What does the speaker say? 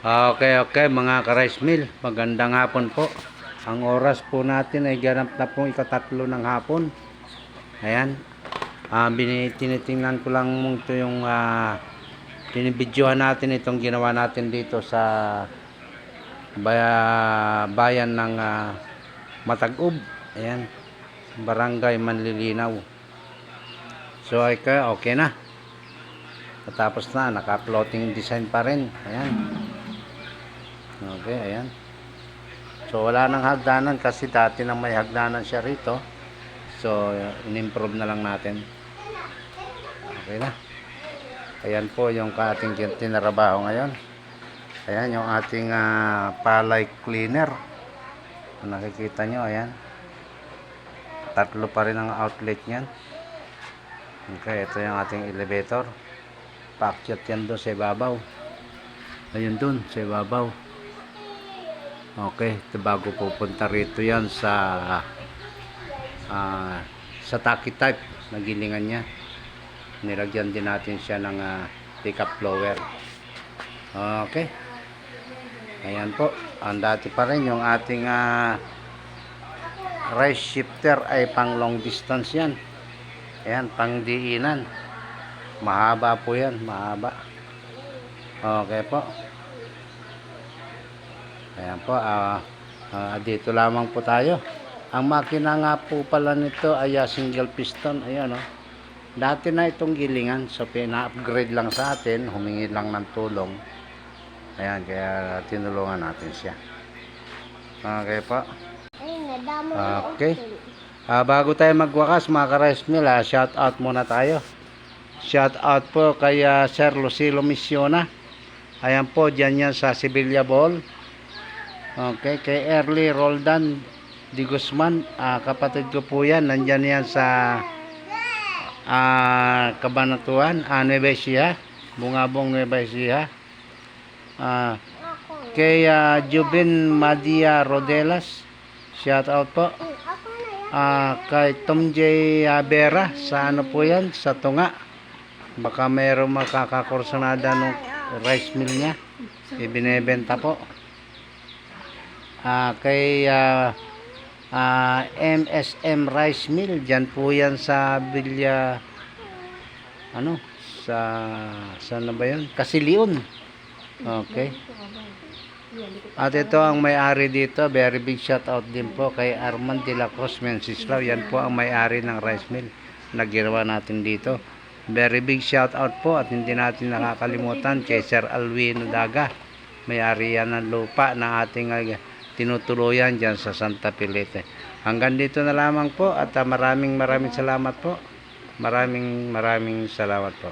Okay, okay mga ka-rice mill, magandang hapon po. Ang oras po natin ay ganap na po ikatatlo ng hapon. Ayan, tinitingnan ko lang mo ito yung binibidyohan natin itong ginawa natin dito sa bayan ng Matag-Ub. Ayan, Barangay Manlilinaw. So okay na. Tapos na, naka-floating design pa rin. Ayan. Okay, ayan. So wala nang hagdanan kasi dati nang may hagdanan siya rito. So in-improve na lang natin. Okay na. Ayan po yung ating tinarabaho ngayon. Ayan yung ating palay cleaner. Kung nakikita nyo, ayan. Tatlo pa rin ang outlet niyan. Okay, ito yung ating elevator. Paakyat yan doon sa ibabaw. Ayun doon sa ibabaw. Okay, bago pupunta rito yan sa Taki type na gilingan niya. Nilagyan din natin siya ng pickup blower. Okay. Ayan po. Ang dati pa rin yung ating rice shifter ay pang long distance yan. Ayan, pang diinan. Mahaba po yan, mahaba. Okay po. Ayan po, dito lamang po tayo. Ang makina nga po pala nito ay single piston. Ayan, oh. Dati na itong gilingan, so pina-upgrade lang sa atin, humingi lang ng tulong. Ayan, kaya tinulungan natin siya. Okay po. Okay. Bago tayo magwakas mga ka-rice mill, shout out muna tayo. Shout out po kay Sir Lucilo Misiona. Ayan po, dyan yan sa Sibilia Ball. Okay, kay Early Roldan Di Guzman, kapatid ko po yan, nandyan yan sa Cabanatuan, Nueva Ecija, Bungabong Nueva Ecija. Kay Jubin Madia Rodelas, shout out po. Kay Tom J. Vera, sa ano po yan, sa Tunga. Baka mayroong makakakursunada ng rice mill niya, ibinebenta po. Kay MSM Rice Mill, dyan po yan sa Villa, saan na ba yun? Kasilion. Okay. At ito ang may-ari dito, very big shout out din po kay Armand de la Cruz Mensislaw. Yan po ang may-ari ng rice mill na ginawa natin dito. Very big shout out po, at hindi natin nakakalimutan kay Sir Alwino Daga. May-ari yan ng lupa na ating tinutuluyan dyan sa Santa Pilete. Hanggang dito na lamang po, at maraming salamat po. Maraming salamat po.